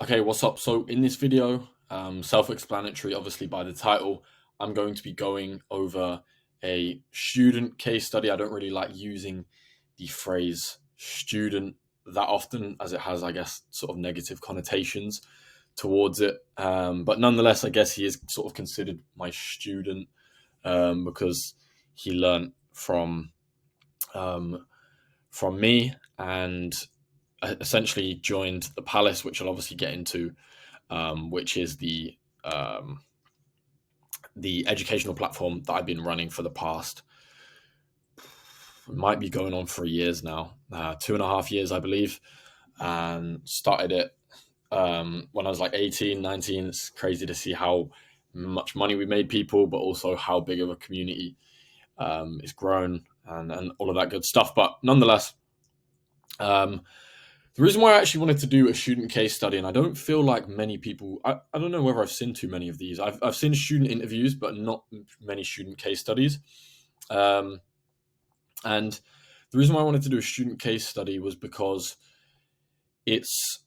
Okay, what's up? So in this video, self-explanatory, obviously by the title, I'm going to be going over a student case study. I don't really like using the phrase student that often, as it has, I guess, sort of negative connotations towards it. But nonetheless, I guess he is sort of considered my student because he learned um, from me and essentially joined the Palace, which I'll obviously get into, which is um, the educational platform that I've been running for the past, might be going on 3 years now, 2.5 years, I believe, and started it when I was like 18, 19. It's crazy to see how much money we made people, but also how big of a community it's grown and all of that good stuff. But nonetheless, um, the reason why I actually wanted to do a student case study, and I don't feel like many people, I don't know whether I've seen too many of these. I've seen student interviews, but not many student case studies. Um, and the reason why I wanted to do a student case study was because it's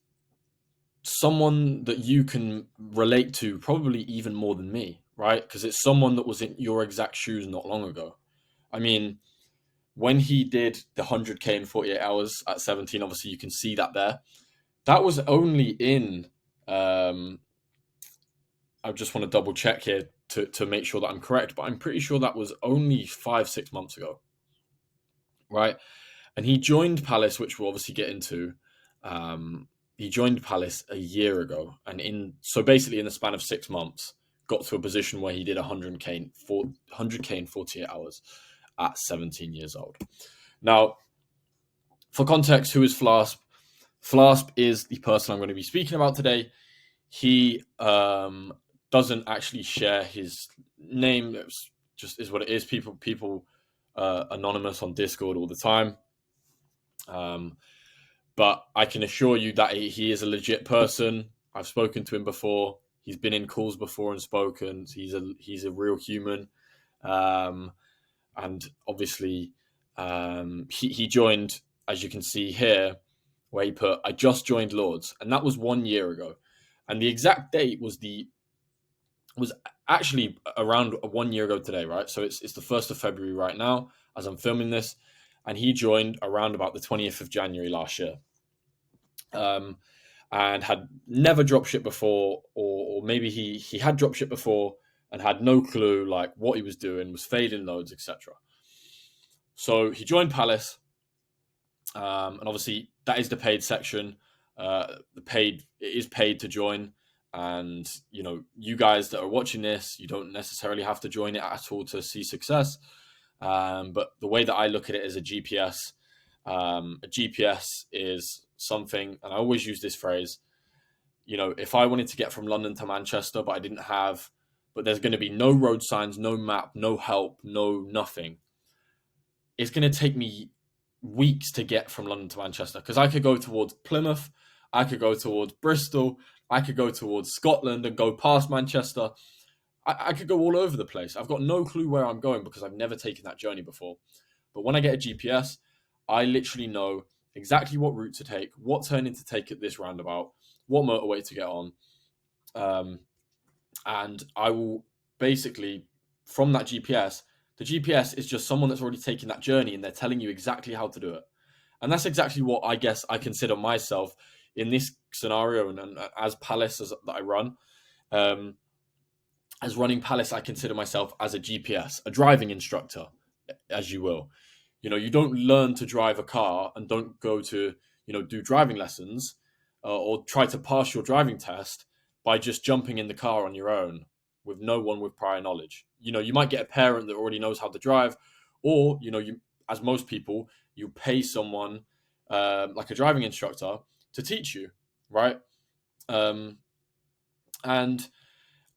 someone that you can relate to probably even more than me, right? Because it's someone that was in your exact shoes not long ago. I mean, when he did the 100K in 48 hours at 17, obviously you can see that there. That was only in, um, I just want to double check here to make sure that I'm correct, but I'm pretty sure that was only 5, 6 months ago, right? And he joined Palace, which we'll obviously get into. He joined Palace a year ago, and so basically in the span of 6 months, got to a position where he did 100K in 48 hours at 17 years old. Now, for context, who is Flasp? Flasp is the person I'm going to be speaking about today. He doesn't actually share his name. It's just is what it is. People anonymous on Discord all the time. But I can assure you that he is a legit person. I've spoken to him before. He's been in calls before and spoken. He's a real human, um, and obviously he joined, as you can see here, where he put, "I just joined Lords," and that was 1 year ago, and the exact date was actually around 1 year ago today, right? So it's the 1st of February right now as I'm filming this, and he joined around about the 20th of January last year, and had never dropshipped before, or maybe he had dropshipped before and had no clue like what he was doing, was failing loads, etc. So he joined Palace, and obviously that is the paid section. It is paid to join, and you guys that are watching this, you don't necessarily have to join it at all to see success. But the way that I look at it is a GPS. A GPS is something, and I always use this phrase. If I wanted to get from London to Manchester, but there's going to be no road signs, no map, no help, no nothing. It's going to take me weeks to get from London to Manchester, because I could go towards Plymouth, I could go towards Bristol, I could go towards Scotland and go past Manchester. I could go all over the place. I've got no clue where I'm going because I've never taken that journey before. But when I get a GPS, I literally know exactly what route to take, what turning to take at this roundabout, what motorway to get on. And I will basically, from that GPS, the GPS is just someone that's already taken that journey and they're telling you exactly how to do it. And that's exactly what I guess I consider myself in this scenario, and as Palace that I run. As running Palace, I consider myself as a GPS, a driving instructor, as you will. You don't learn to drive a car and don't go to, do driving lessons or try to pass your driving test by just jumping in the car on your own with no one with prior knowledge. You might get a parent that already knows how to drive, or, as most people, you pay someone like a driving instructor to teach you, right? And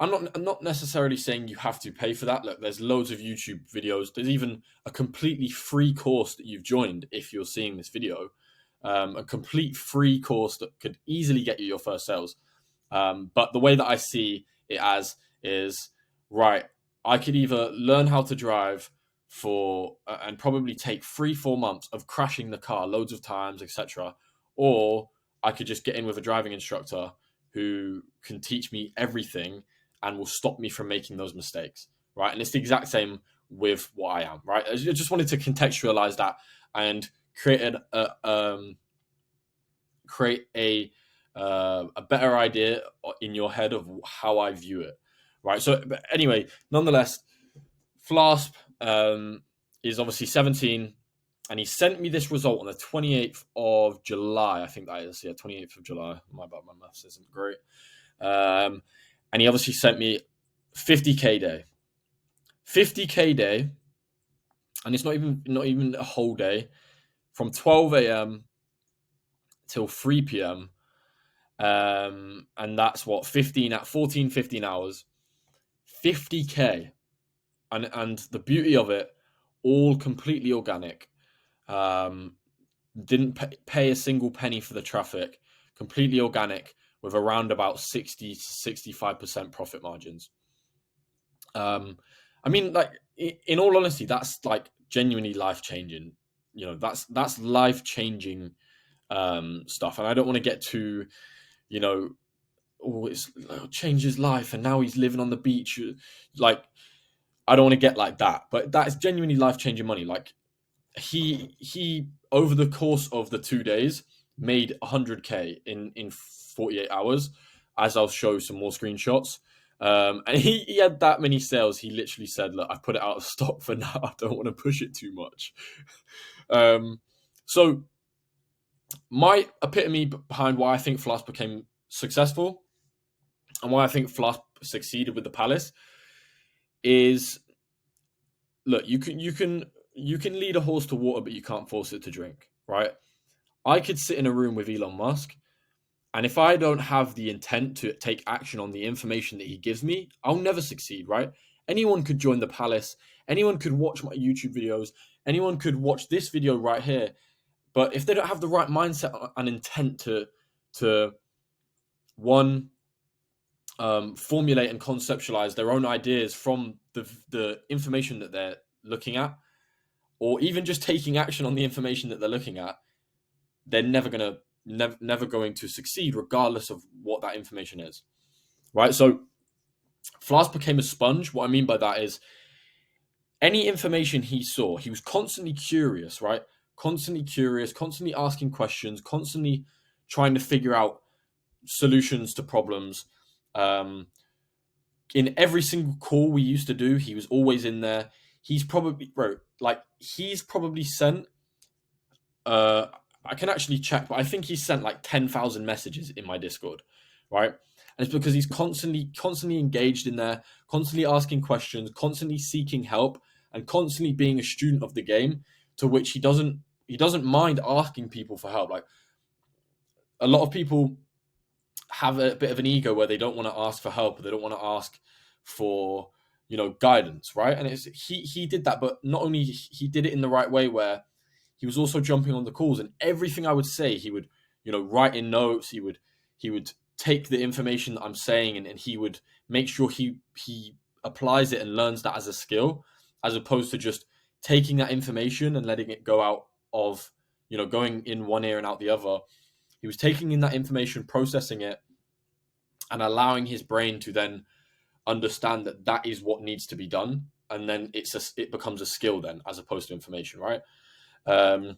I'm not necessarily saying you have to pay for that. Look, there's loads of YouTube videos. There's even a completely free course that you've joined if you're seeing this video. A complete free course that could easily get you your first sales. But the way that I see it as is, right, I could either learn how to drive and probably take 3-4 months of crashing the car loads of times, etc., or I could just get in with a driving instructor who can teach me everything and will stop me from making those mistakes, right? And it's the exact same with what I am, right? I just wanted to contextualize that and create a better idea in your head of how I view it, right? So, but anyway, nonetheless, Flasp is obviously 17, and he sent me this result on the 28th of July. I think that is, yeah, 28th of July. My bad, my maths isn't great. And he obviously sent me 50K day. 50K day, and it's not even a whole day, from 12 a.m. till 3 p.m. And that's what 15 hours, 50K, and the beauty of it, all completely organic. Didn't pay a single penny for the traffic, completely organic, with around about 60 to 65% profit margins. I mean, like, in all honesty, that's like genuinely life changing. You know, that's life changing stuff. And I don't want to get too, you know, oh, it's changed his life and now he's living on the beach. Like, I don't want to get like that, but that is genuinely life changing money. Like, he over the course of the 2 days made 100K in 48 hours, as I'll show some more screenshots. And he had that many sales. He literally said, look, I've put it out of stock for now. I don't want to push it too much. So my epitome behind why I think Flasp became successful and why I think Flasp succeeded with the Palace is, look, you can lead a horse to water, but you can't force it to drink, right? I could sit in a room with Elon Musk, and if I don't have the intent to take action on the information that he gives me, I'll never succeed, right? Anyone could join the Palace. Anyone could watch my YouTube videos. Anyone could watch this video right here. But if they don't have the right mindset and intent to one, formulate and conceptualize their own ideas from the information that they're looking at, or even just taking action on the information that they're looking at, they're never going to succeed, regardless of what that information is, right? So Flasp became a sponge. What I mean by that is, any information he saw, he was constantly curious, right? Constantly curious, constantly asking questions, constantly trying to figure out solutions to problems. In every single call we used to do, he was always in there. He's probably sent, I can actually check, but I think he sent like 10,000 messages in my Discord, right? And it's because he's constantly engaged in there, constantly asking questions, constantly seeking help, and constantly being a student of the game, to which he doesn't mind asking people for help. Like, a lot of people have a bit of an ego where they don't want to ask for help, or they don't want to ask for, guidance, right? And he did that, but not only he did it in the right way, where he was also jumping on the calls, and everything I would say, he would, write in notes. He would take the information that I'm saying, and he would make sure he applies it and learns that as a skill, as opposed to just taking that information and letting it go out of, going in one ear and out the other. He was taking in that information, processing it, and allowing his brain to then understand that that is what needs to be done. And then it becomes a skill then, as opposed to information, right? And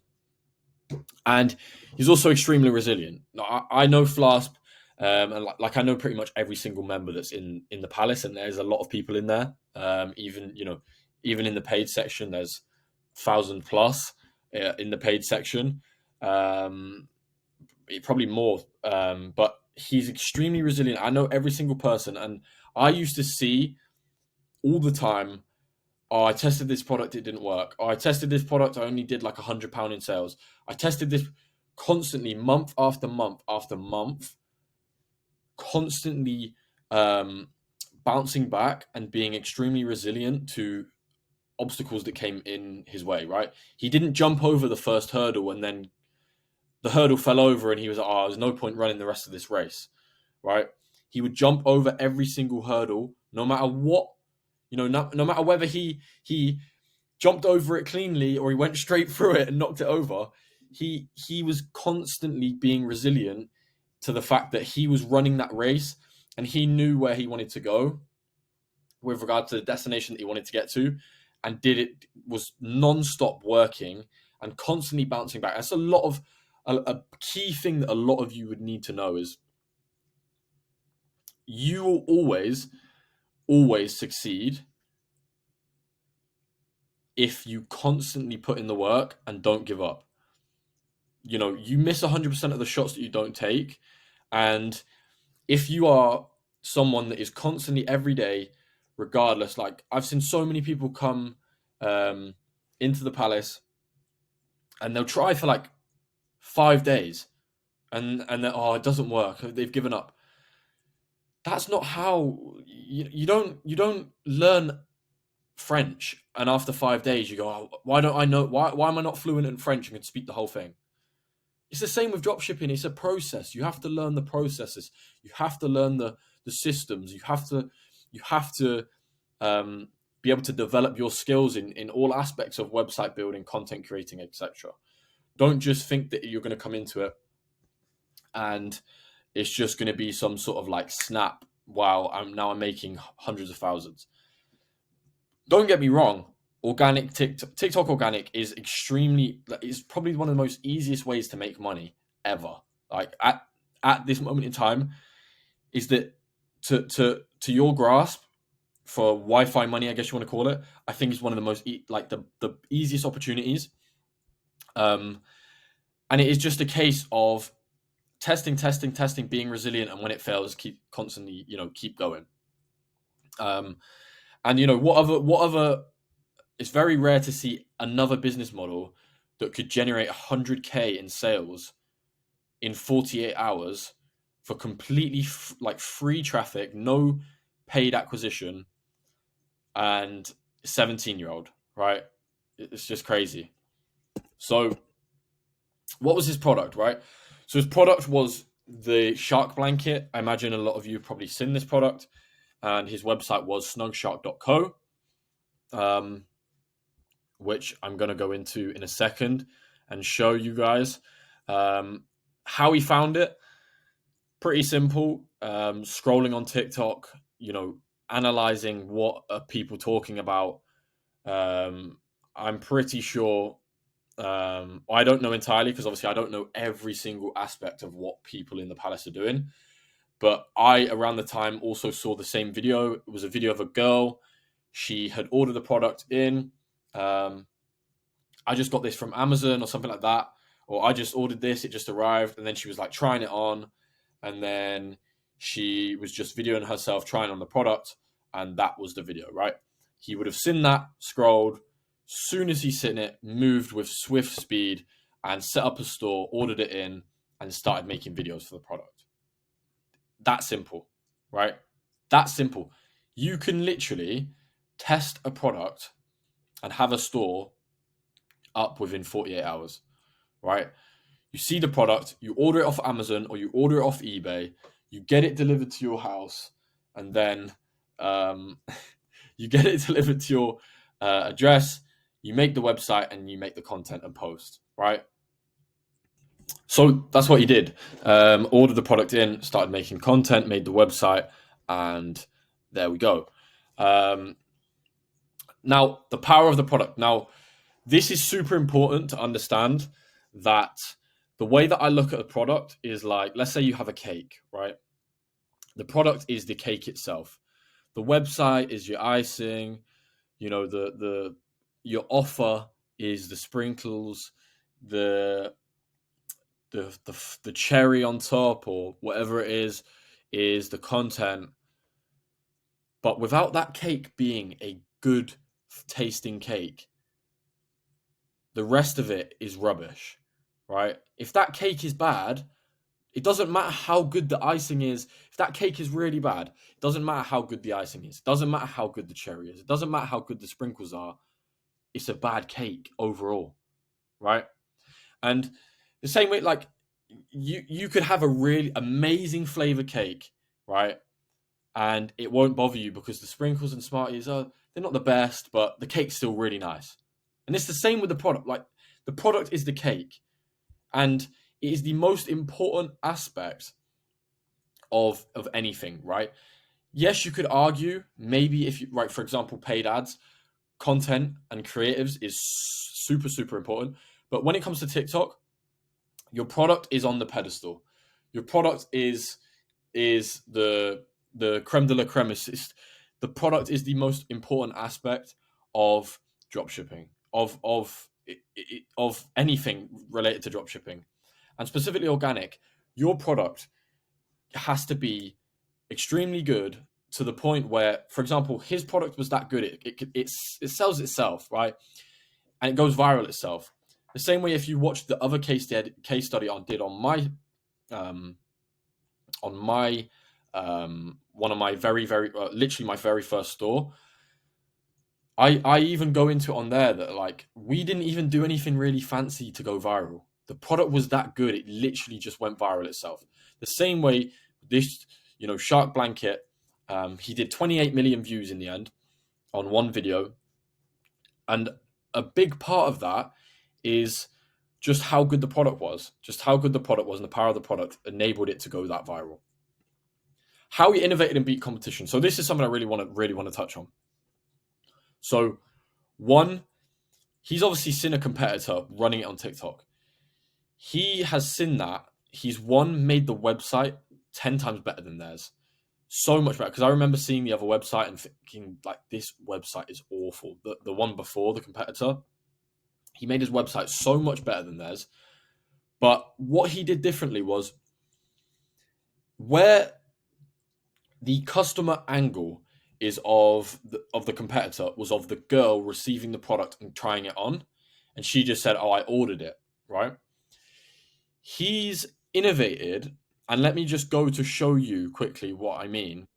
he's also extremely resilient. I know Flasp, and like I know pretty much every single member that's in the Palace, and there's a lot of people in there. Even in the paid section, there's 1,000 plus in the paid section. Probably more, but he's extremely resilient. I know every single person, and I used to see all the time, oh, I tested this product, it didn't work. Oh, I tested this product, I only did like £100 in sales. I tested this constantly, month after month after month, constantly bouncing back and being extremely resilient to obstacles that came in his way, right? He didn't jump over the first hurdle and then the hurdle fell over and he was like, oh, there's no point running the rest of this race, right? He would jump over every single hurdle, no matter what, no matter whether he jumped over it cleanly or he went straight through it and knocked it over. He was constantly being resilient to the fact that he was running that race and he knew where he wanted to go with regard to the destination that he wanted to get to, and was non-stop working and constantly bouncing back. That's a key thing that a lot of you would need to know is you will always succeed if you constantly put in the work and don't give up. You miss 100% of the shots that you don't take. And if you are someone that is constantly every day, regardless, like I've seen so many people come into the palace and they'll try for like 5 days and then, it doesn't work. They've given up. That's not how you don't learn French and after 5 days you go, why don't I know, why am I not fluent in French and can speak the whole thing? It's the same with dropshipping. It's a process. You have to learn the processes. You have to learn the systems. You have to be able to develop your skills in all aspects of website building, content creating, etc. Don't just think that you're going to come into it and it's just going to be some sort of like snap. Wow, I'm making hundreds of thousands. Don't get me wrong. Organic TikTok organic is probably one of the most easiest ways to make money ever. Like at this moment in time, is that to your grasp for Wi-Fi money, I guess you want to call it. I think it's one of the most the easiest opportunities. And it is just a case of testing, being resilient, and when it fails, keep going. And what other it's very rare to see another business model that could generate 100K in sales in 48 hours for completely free traffic, no paid acquisition, and 17-year-old, right? It's just crazy. So what was his product, right? So his product was the shark blanket. I imagine a lot of you have probably seen this product. And his website was snugshark.co. Which I'm going to go into in a second and show you guys how he found it. Pretty simple. Scrolling on TikTok, analyzing what are people talking about. I'm pretty sure, I don't know entirely because obviously I don't know every single aspect of what people in the palace are doing. But I, around the time, also saw the same video. It was a video of a girl. She had ordered the product in. I just got this from Amazon or something like that. Or I just ordered this, it just arrived. And then she was like trying it on. And then she was just videoing herself trying on the product. And that was the video, right? He would have seen that, scrolled. Soon as he's seen it, moved with swift speed and set up a store, ordered it in, and started making videos for the product. That simple, right? That simple. You can literally test a product and have a store up within 48 hours, right? You see the product, you order it off Amazon or you order it off eBay, you get it delivered to your house, and then you get it delivered to your address, you make the website and you make the content and post, right? So that's what he did. Ordered the product in, started making content, made the website, and there we go. Now, the power of the product. Now, this is super important to understand that the way that I look at a product is like, let's say you have a cake, right? The product is the cake itself. The website is your icing. Your offer is the sprinkles, the cherry on top, or whatever it is the content. But without that cake being a good tasting cake, the rest of it is rubbish, right? If that cake is bad, it doesn't matter how good the icing is. If that cake is really bad, it doesn't matter how good the icing is. It doesn't matter how good the cherry is. It doesn't matter how good the sprinkles are. It's a bad cake overall, right? And the same way, like you could have a really amazing flavor cake, right? And it won't bother you because the sprinkles and Smarties they're not the best, but the cake's still really nice. And it's the same with the product. Like the product is the cake, and it is the most important aspect of anything, right? Yes, you could argue maybe if you, right, for example, paid ads, content and creatives is super, super important. But when it comes to TikTok, your product is on the pedestal. Your product is the creme de la creme. The product is the most important aspect of dropshipping, of anything related to dropshipping, and specifically organic. Your product has to be extremely good to the point where, for example, his product was that good, it sells itself, right? And it goes viral itself. The same way, if you watch the other case study I did um, on my one of my very, very literally my very first store, I even go into it on there that like we didn't even do anything really fancy to go viral. The product was that good, it literally just went viral itself. The same way this, shark blanket, he did 28 million views in the end on one video, and a big part of that is just how good the product was, and the power of the product enabled it to go that viral. How he innovated and beat competition. So this is something I really want to touch on. So one, he's obviously seen a competitor running it on TikTok. He has seen that. He's made the website 10 times better than theirs. So much better. Because I remember seeing the other website and thinking, like, this website is awful. The one before, the competitor, he made his website so much better than theirs. But what he did differently was where the customer angle is of the competitor was of the girl receiving the product and trying it on, and she just said, "Oh, I ordered it." Right? He's innovated, and let me just go to show you quickly what I mean.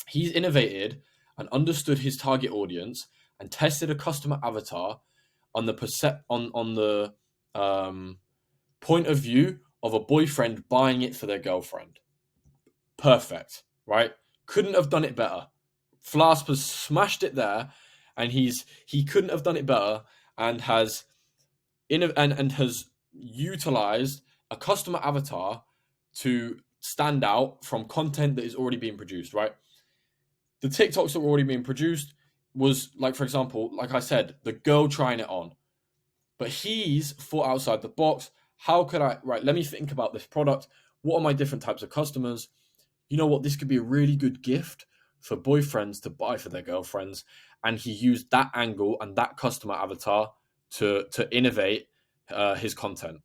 He's innovated and understood his target audience and tested a customer avatar on the point of view of a boyfriend buying it for their girlfriend. Perfect, right? Couldn't have done it better. Flasp has smashed it there, and he couldn't have done it better, and has and has utilized a customer avatar to stand out from content that is already being produced, right? The TikToks that were already being produced was, like, for example, like I said, the girl trying it on. But he's thought outside the box. How could let me think about this product. What are my different types of customers? You know what? This could be a really good gift for boyfriends to buy for their girlfriends. And he used that angle and that customer avatar to innovate his content.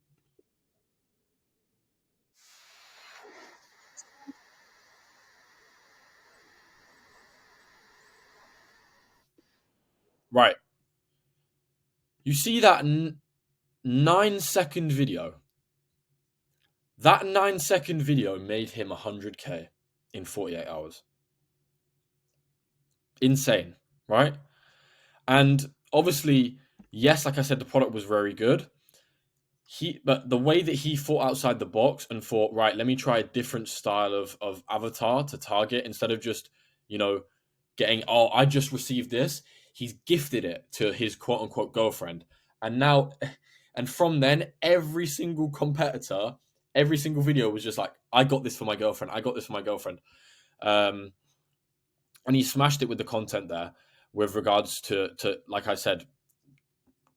Right. You see that 9-second video? That 9-second video made him 100K in 48 hours. Insane, right? And obviously, yes, like I said, the product was very good. But the way that he thought outside the box and thought, right, let me try a different style of avatar to target instead of just, getting, oh, I just received this. He's gifted it to his quote unquote girlfriend. And now, and from then, every single competitor, every single video was just like, I got this for my girlfriend. I got this for my girlfriend. Um, and he smashed it with the content there with regards to like I said,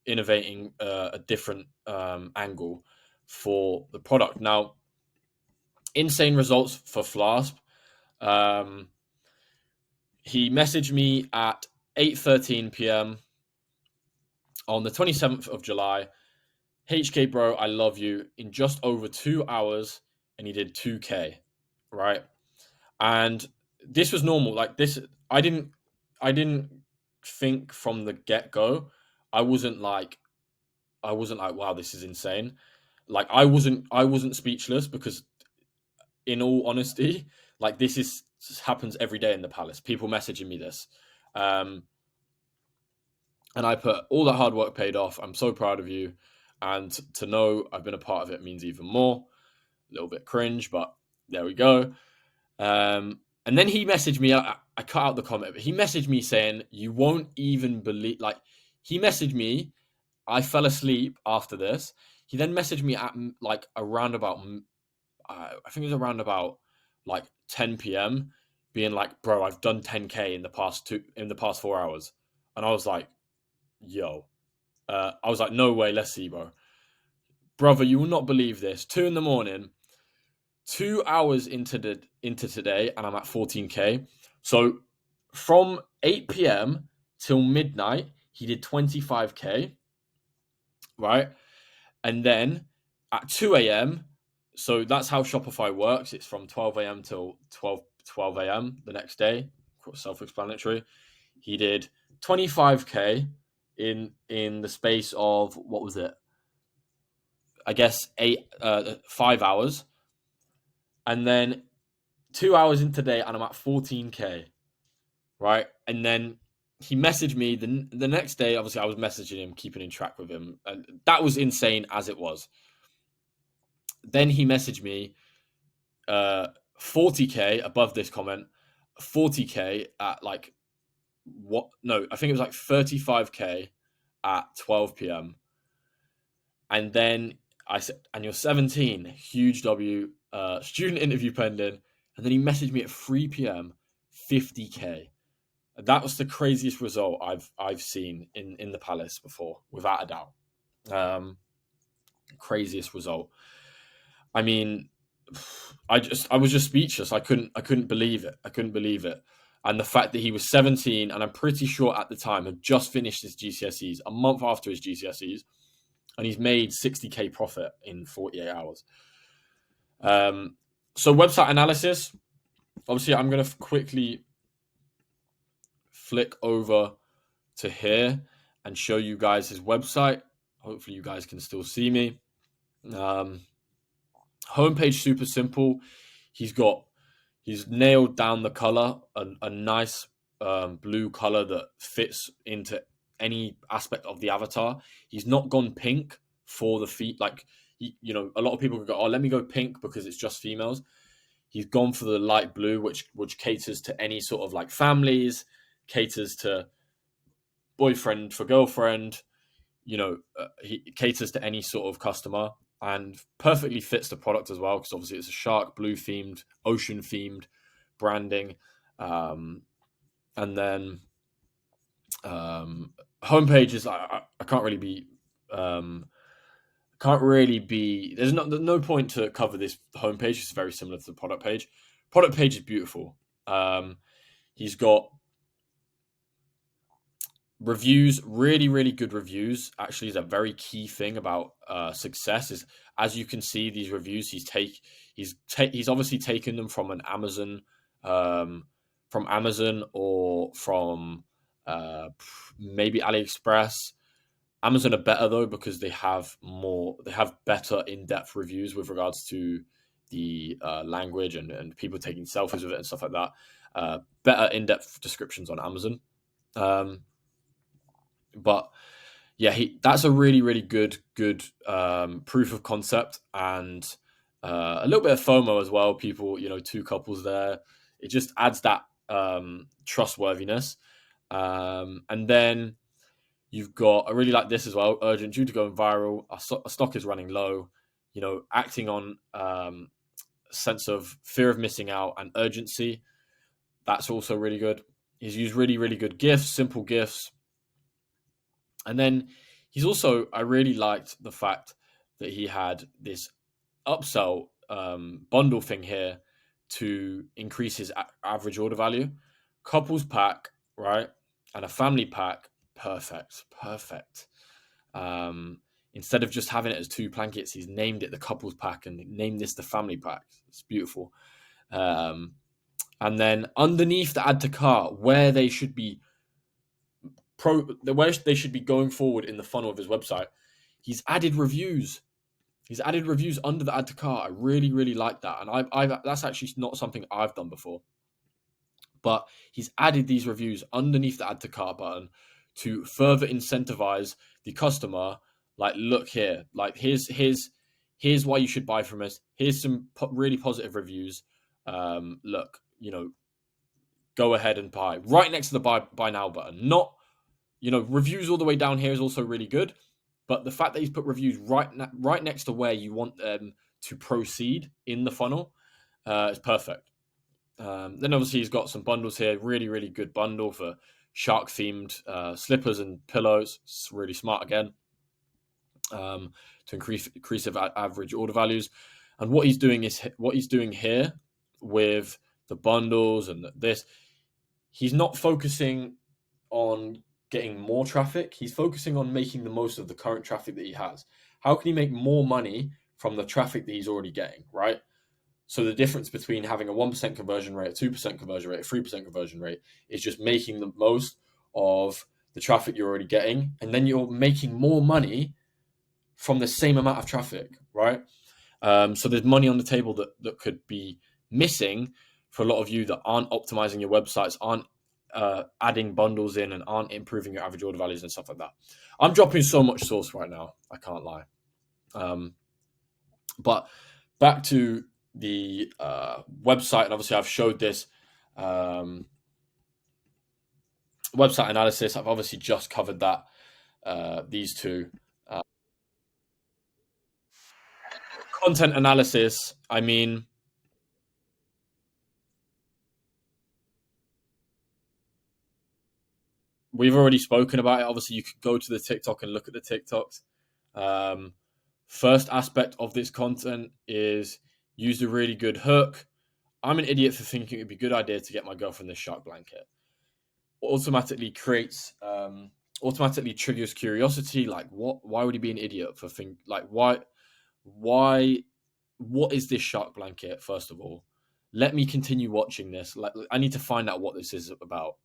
innovating a different angle for the product. Now, insane results for Flasp. Um, he messaged me at 8:13 p.m. on the 27th of July. HK bro, I love you. In just over 2 hours, and he did 2K, right? And this was normal. Like this, I didn't think from the get go. I wasn't like, wow, this is insane. Like I wasn't speechless because, in all honesty, like this happens every day in the palace. People messaging me this, um, and I put all that hard work paid off. I'm so proud of you, and to know I've been a part of it means even more. A little bit cringe, but there we go. And then he messaged me. I cut out the comment, but he messaged me saying, "You won't even believe." Like he messaged me. I fell asleep after this. He then messaged me at like around about I think it was around about like 10 p.m. being like, bro, I've done 10K in the past 4 hours. And I was like, yo, I was like, no way, let's see, bro. Brother, you will not believe this. 2 in the morning, 2 hours into today, and I'm at 14K. So from 8 p.m. till midnight, he did 25K, right? And then at 2 a.m., so that's how Shopify works. It's from 12 a.m. till 12 a.m. the next day. Self-explanatory. He did 25K in the space of, what was it? I guess 5 hours. And then 2 hours in today, and I'm at 14K, right? And then he messaged me the next day. Obviously, I was messaging him, keeping in track with him, and that was insane as it was. Then he messaged me 40K above this comment, 40K at like what? No, I think it was like 35K at 12 p.m. And then I said, and you're 17, huge W, student interview pending. And then he messaged me at 3 p.m, 50K. That was the craziest result I've seen in the Palace before, without a doubt. Craziest result. I mean, I was just speechless. I couldn't believe it. I couldn't believe it. And the fact that he was 17, and I'm pretty sure at the time had just finished his GCSEs, a month after his GCSEs, and he's made 60K profit in 48 hours. So website analysis. Obviously, I'm going to quickly flick over to here and show you guys his website. Hopefully, you guys can still see me. Homepage super simple. He's nailed down the color, a nice blue color that fits into any aspect of the avatar. He's not gone pink for the feet. Like, you know, a lot of people could go, oh, let me go pink because it's just females. He's gone for the light blue, which caters to any sort of like families, caters to boyfriend for girlfriend. You know, he caters to any sort of customer and perfectly fits the product as well, because obviously it's a shark blue themed, ocean themed branding. And then homepage is I can't really be there's no point to cover this homepage. It's very similar to the product page. Product page is beautiful. He's got reviews, really good reviews. Actually, is a very key thing about success. Is, as you can see, these reviews he's obviously taken them from an Amazon, or from maybe AliExpress. Amazon are better though, because they have better in-depth reviews with regards to the language and people taking selfies with it and stuff like that. Better in-depth descriptions on Amazon. But yeah, that's a really good proof of concept, and a little bit of FOMO as well. People, you know, two couples there. It just adds that trustworthiness. And then you've got, I really like this as well. Urgent, due to going viral. Our stock is running low. You know, acting on sense of fear of missing out and urgency. That's also really good. He's used really good GIFs, simple GIFs. And then he's also, I really liked the fact that he had this upsell bundle thing here to increase his average order value. Couples pack, right? And a family pack, perfect. Instead of just having it as 2 blankets, he's named it the couples pack and named this the family pack. It's beautiful. And then underneath the add to cart, where they should be going forward in the funnel of his website, he's added reviews. He's added reviews under the add to cart. I really like that, and I've that's actually not something I've done before. But he's added these reviews underneath the add to cart button to further incentivize the customer. Like, look here, like here's why you should buy from us. Here's some really positive reviews. Look, you know, go ahead and buy. Right next to the buy now button. Not, you know, reviews all the way down here is also really good, but the fact that he's put reviews right next to where you want them to proceed in the funnel, it's perfect. Then obviously he's got some bundles here, really, really good bundle for shark themed slippers and pillows. It's really smart again, to increase average order values. And what he's doing here with the bundles and this, he's not focusing on getting more traffic. He's focusing on making the most of the current traffic that he has. How can he make more money from the traffic that he's already getting, right? So the difference between having a 1% conversion rate, a 2% conversion rate, a 3% conversion rate is just making the most of the traffic you're already getting. And then you're making more money from the same amount of traffic, right? So there's money on the table that could be missing for a lot of you that aren't optimizing your websites, aren't adding bundles in, and aren't improving your average order values and stuff like that. I'm dropping so much sauce right now, I can't lie. But back to the website, and obviously I've showed this website analysis. I've obviously just covered that, these two. Content analysis, I mean, we've already spoken about it. Obviously, you could go to the TikTok and look at the TikToks. Um, First aspect of this content is use a really good hook. I'm an idiot for thinking it'd be a good idea to get my girlfriend this shark blanket. Automatically automatically triggers curiosity. Like, what? Why would he be an idiot for why? What is this shark blanket? First of all, let me continue watching this. Like, I need to find out what this is about.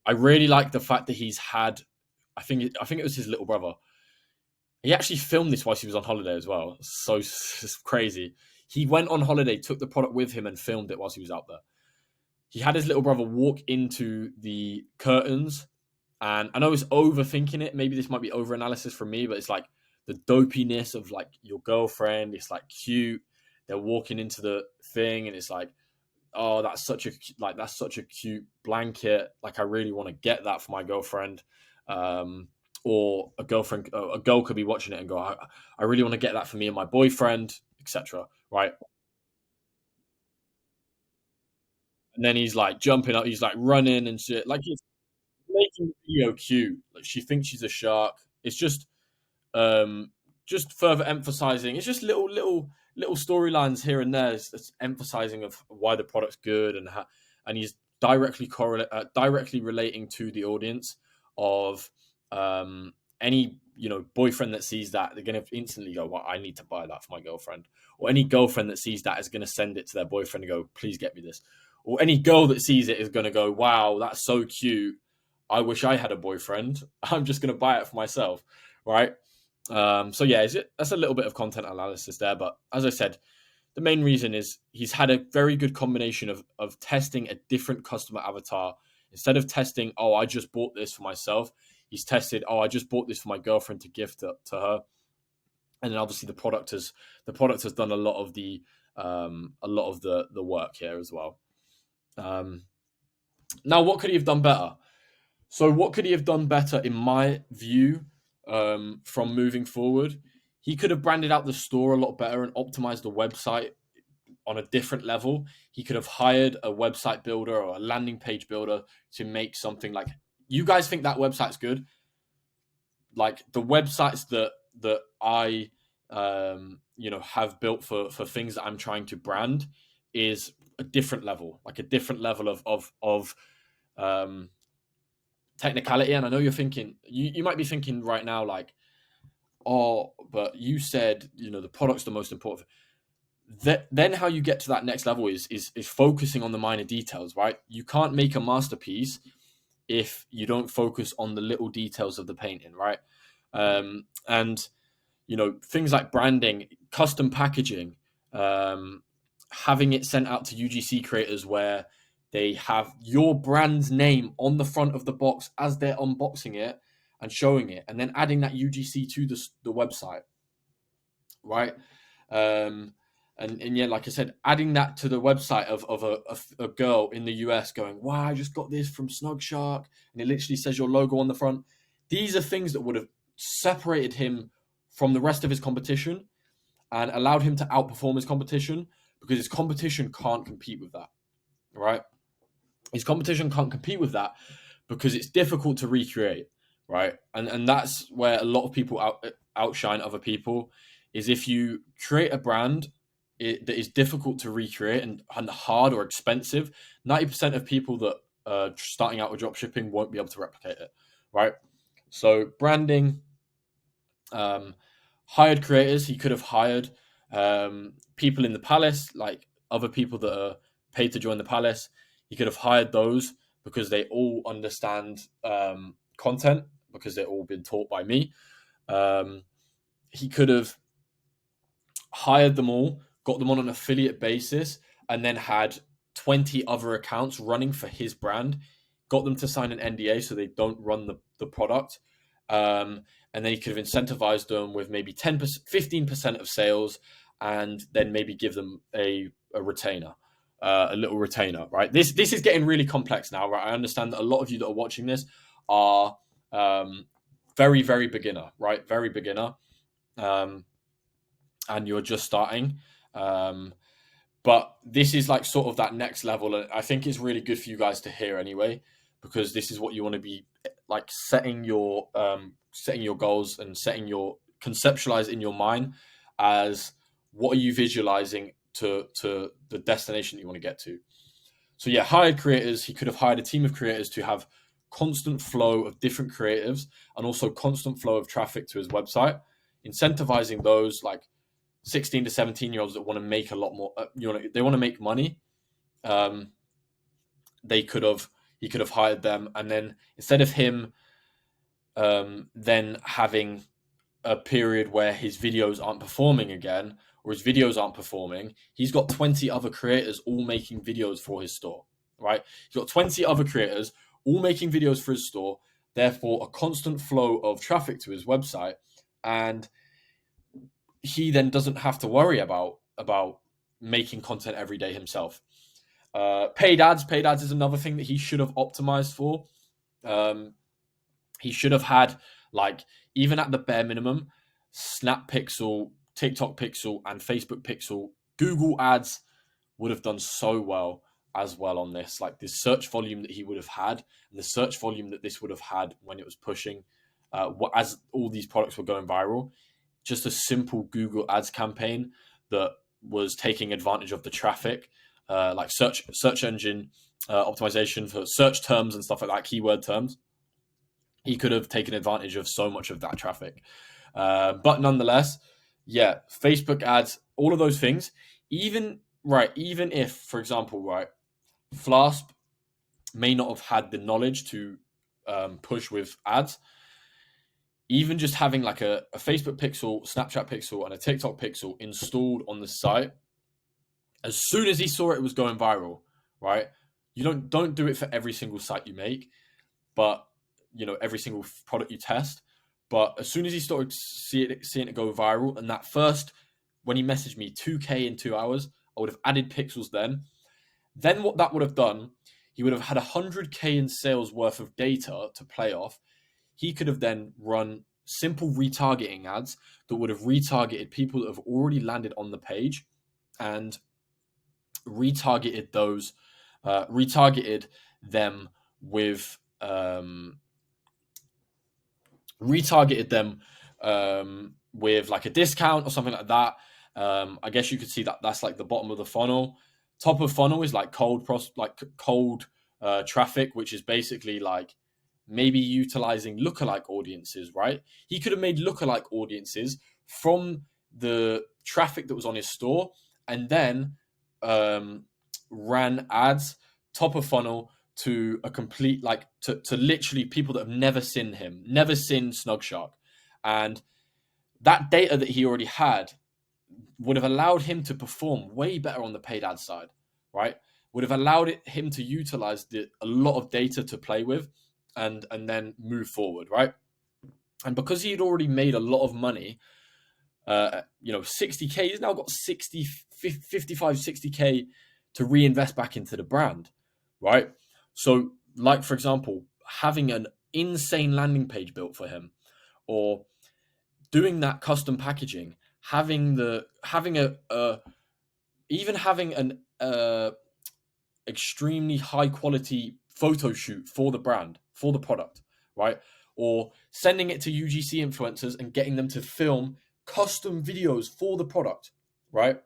I really like the fact that he's had. I think it was his little brother. He actually filmed this whilst he was on holiday as well. So it's crazy. He went on holiday, took the product with him, and filmed it whilst he was out there. He had his little brother walk into the curtains, and I know it's overthinking it. Maybe this might be over analysis from me, but it's like the dopiness of like your girlfriend. It's like cute. They're walking into the thing, and it's like, oh, that's such a cute blanket. Like, I really want to get that for my girlfriend. Or a girl could be watching it and go, I really want to get that for me and my boyfriend, etc. Right? And then he's like jumping up, he's like running and shit. Like, he's making the video cute. Like, she thinks she's a shark. It's um, just further emphasizing. It's just little storylines here and there. It's emphasizing of why the product's good, and he's directly relating to the audience of any boyfriend that sees that, they're going to instantly go, well, I need to buy that for my girlfriend. Or any girlfriend that sees that is going to send it to their boyfriend and go, please get me this. Or any girl that sees it is going to go, wow, that's so cute, I wish I had a boyfriend. I'm just going to buy it for myself, right? So yeah, that's a little bit of content analysis there. But as I said, the main reason is he's had a very good combination of testing a different customer avatar. Instead of testing, oh, I just bought this for myself, he's tested, oh, I just bought this for my girlfriend to gift to her. And then obviously the product has done a lot of the work here as well. Now, what could he have done better? So what could he have done better, in my view, from moving forward? He could have branded out the store a lot better and optimized the website on a different level. He could have hired a website builder or a landing page builder to make something like, you guys think that website's good? Like, the websites that I have built for things that I'm trying to brand is a different level, like a different level of technicality. And I know you're thinking, you might be thinking right now, like, oh, but you said, the product's the most important. Then how you get to that next level is focusing on the minor details, right? You can't make a masterpiece if you don't focus on the little details of the painting, right? And things like branding, custom packaging, having it sent out to UGC creators where they have your brand's name on the front of the box as they're unboxing it and showing it, and then adding that UGC to the website, right? And yeah, like I said, adding that to the website of a girl in the US going, wow, I just got this from Snug Shark, and it literally says your logo on the front. These are things that would have separated him from the rest of his competition and allowed him to outperform his competition, because his competition can't compete with that, right? His competition can't compete with that because it's difficult to recreate, right? And that's where a lot of people outshine other people, is if you create a brand that is difficult to recreate and hard or expensive, 90% of people that are starting out with dropshipping won't be able to replicate it, right? So branding, hired creators. He could have hired people in the palace, like other people that are paid to join the palace. He could have hired those because they all understand content, because they're all been taught by me. He could have hired them all, got them on an affiliate basis, and then had 20 other accounts running for his brand, got them to sign an NDA so they don't run the product. And then he could have incentivized them with maybe 10%, 15% of sales, and then maybe give them a retainer, a little retainer, right? This is getting really complex now, right? I understand that a lot of you that are watching this are very, very beginner, right? Very beginner. And you're just starting. But this is like sort of that next level. And I think it's really good for you guys to hear anyway, because this is what you want to be like setting your goals and conceptualize in your mind as what are you visualizing to the destination that you want to get to. So yeah, hired creators. He could have hired a team of creators to have constant flow of different creatives and also constant flow of traffic to his website, incentivizing those like 16 to 17-year-olds that want to make a lot more, they want to make money. He could have hired them, and then instead of him then having a period where his videos aren't performing again, or his videos aren't performing, he's got 20 other creators all making videos for his store, right? He's got 20 other creators all making videos for his store, therefore a constant flow of traffic to his website, and he then doesn't have to worry about making content every day himself. Paid ads is another thing that he should have optimized for. He should have had, like, even at the bare minimum, Snap Pixel, TikTok Pixel, and Facebook Pixel. Google ads would have done so well as well on this. Like the search volume that he would have had, and the search volume that this would have had when it was pushing, as all these products were going viral. Just a simple Google ads campaign that was taking advantage of the traffic, like search engine optimization for search terms and stuff like that, keyword terms. He could have taken advantage of so much of that traffic. But nonetheless, yeah, Facebook ads, all of those things, even if, for example, right, Flasp may not have had the knowledge to push with ads, even just having like a Facebook pixel, Snapchat pixel, and a TikTok pixel installed on the site, as soon as he saw it was going viral, right? You don't do it for every single site you make, but every single product you test. But as soon as he started seeing it go viral, and that first, when he messaged me 2K in 2 hours, I would have added pixels then. Then what that would have done, he would have had 100K in sales worth of data to play off. He could have then run simple retargeting ads that would have retargeted people that have already landed on the page, and retargeted them with like a discount or something like that. I guess you could see that that's like the bottom of the funnel. Top of funnel is like cold traffic, which is basically like maybe utilizing lookalike audiences, right? He could have made lookalike audiences from the traffic that was on his store, and then ran ads top of funnel to a complete, like, to literally people that have never seen him, never seen Snug Shark. And that data that he already had would have allowed him to perform way better on the paid ad side, right? Would have allowed him to utilize a lot of data to play with, and then move forward, right? And because he had already made a lot of money, 60K, he's now got 55, 60K to reinvest back into the brand, right? So, like, for example, having an insane landing page built for him, or doing that custom packaging, having an extremely high quality photo shoot for the brand, for the product, right? Or sending it to UGC influencers and getting them to film custom videos for the product, right?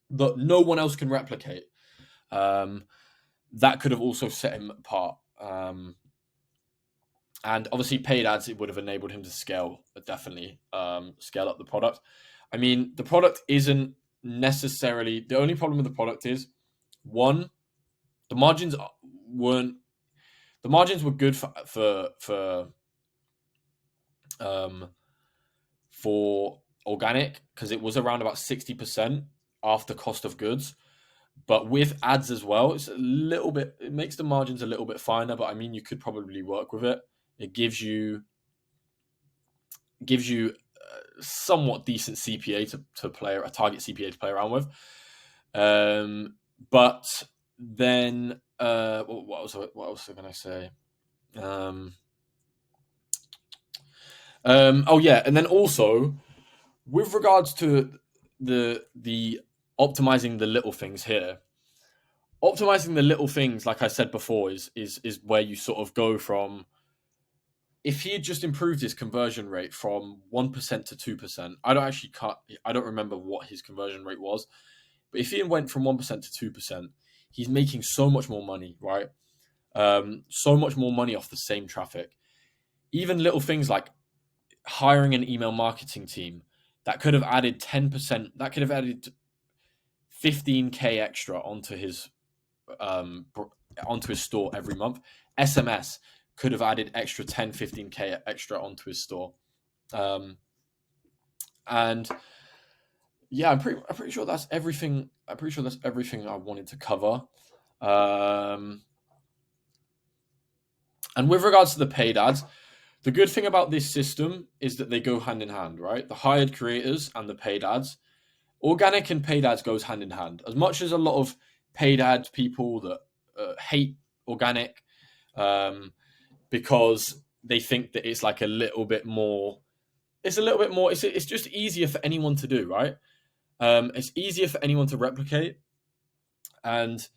That no one else can replicate. That could have also set him apart. And obviously paid ads, it would have enabled him to definitely scale up the product. I mean, the product isn't necessarily, the only problem with the product is, one, the margins weren't, the margins were good for organic, because it was around about 60% after cost of goods. But with ads as well, it makes the margins a little bit finer, but I mean, you could probably work with it. It gives you somewhat decent CPA a target CPA to play around with. But then what else was I going to say? Oh yeah, and then also with regards to the optimizing the little things here. Optimizing the little things, like I said before, is where you sort of go from. If he had just improved his conversion rate from 1% to 2%, I don't remember what his conversion rate was, but if he went from 1% to 2%, he's making so much more money, right? So much more money off the same traffic. Even little things like hiring an email marketing team that could have added 10%, that could have added 15K extra onto his store every month. SMS could have added extra 10, 15K extra onto his store. And yeah, I'm pretty sure that's everything. I'm pretty sure that's everything I wanted to cover. And with regards to the paid ads, the good thing about this system is that they go hand in hand, right? The hired creators and the paid ads. Organic and paid ads goes hand in hand. As much as a lot of paid ads people that hate organic because they think that it's like a little bit more. It's a little bit more. It's just easier for anyone to do, right? It's easier for anyone to replicate, and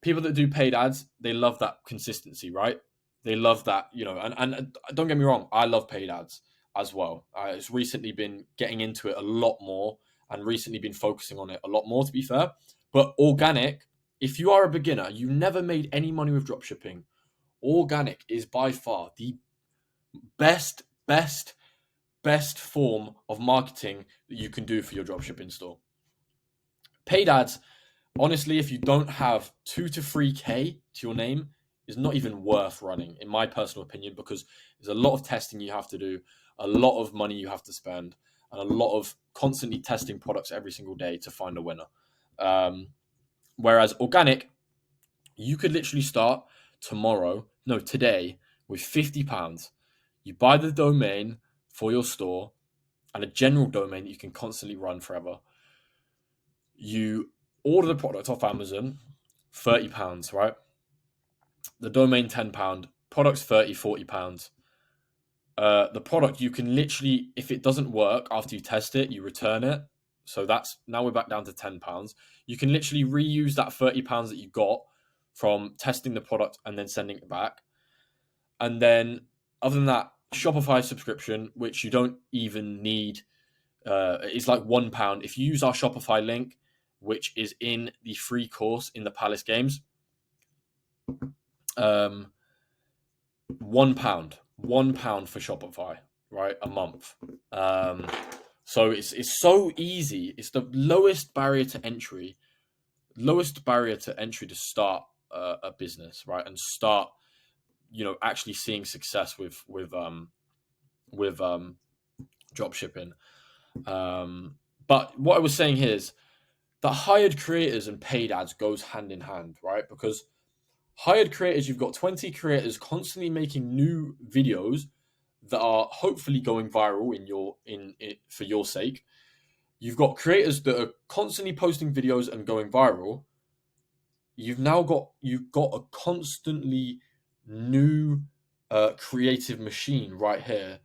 people that do paid ads, they love that consistency, right? They love that, and don't get me wrong, I love paid ads as well. I've recently been getting into it a lot more and recently been focusing on it a lot more, to be fair. But organic, if you are a beginner, you never made any money with dropshipping, organic is by far the best form of marketing that you can do for your dropshipping store. Paid ads, honestly, if you don't have 2 to 3K to your name, is not even worth running, in my personal opinion, because there's a lot of testing you have to do, a lot of money you have to spend, and a lot of constantly testing products every single day to find a winner. Whereas organic, you could literally start today, with £50. You buy the domain for your store and a general domain that you can constantly run forever. You order the product off Amazon, £30, right? The domain, £10. Product's £30, £40. The product, you can literally, if it doesn't work after you test it, you return it. So now we're back down to £10. You can literally reuse that £30 that you got from testing the product and then sending it back. And then, other than that, Shopify subscription, which you don't even need, is like £1. If you use our Shopify link, which is in the free course in the Palace Games, £1 for Shopify, right? A month. So it's so easy. It's the lowest barrier to entry to start a business, right? And start, actually seeing success with drop shipping. But what I was saying here is that hired creators and paid ads goes hand in hand, right? Because hired creators, you've got 20 creators constantly making new videos that are hopefully going viral for your sake. You've got creators that are constantly posting videos and going viral. You've got a constantly new creative machine right here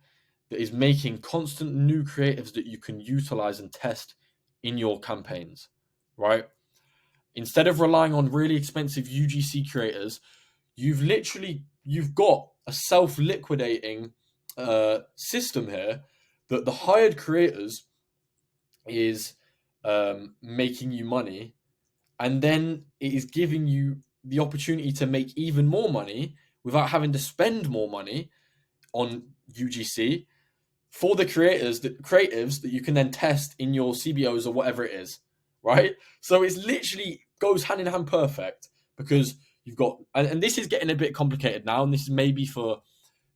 that is making constant new creatives that you can utilize and test in your campaigns, right? Instead of relying on really expensive UGC creators, you've got a self-liquidating system here that the hired creators is making you money, and then it is giving you the opportunity to make even more money without having to spend more money on UGC for the creatives that you can then test in your CBOs or whatever it is, right? So it's literally goes hand in hand perfect, because you've got, and this is getting a bit complicated now, and this is maybe for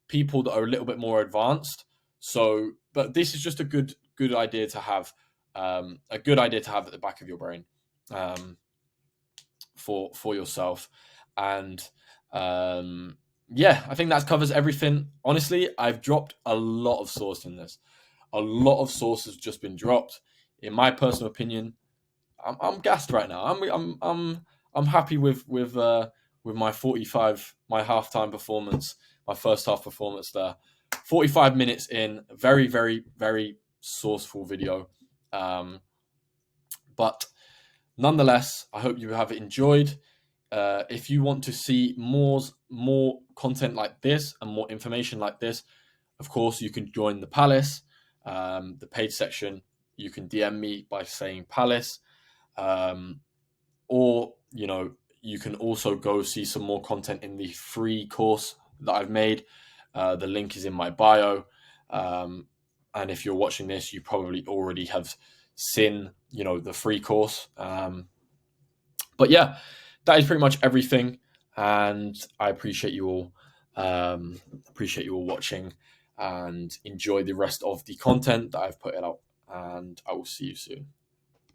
people that are a little bit more advanced. So, but this is just a good idea to have, a good idea to have at the back of your brain, for yourself. And yeah, I think that covers everything. Honestly, I've dropped a lot of sauce in this. A lot of sauce has just been dropped. In my personal opinion, I'm gassed right now. I'm happy with my 45, my halftime performance, my first half performance there. 45 minutes in, very, very, very sauceful video. But nonetheless, I hope you have enjoyed. If you want to see more content like this and more information like this, of course, you can join the Palace, the paid section. You can DM me by saying Palace, or you can also go see some more content in the free course that I've made. The link is in my bio, and if you're watching this, you probably already have seen the free course. But yeah, that is pretty much everything, and I appreciate you all. Watching, and enjoy the rest of the content that I've put out. And I will see you soon.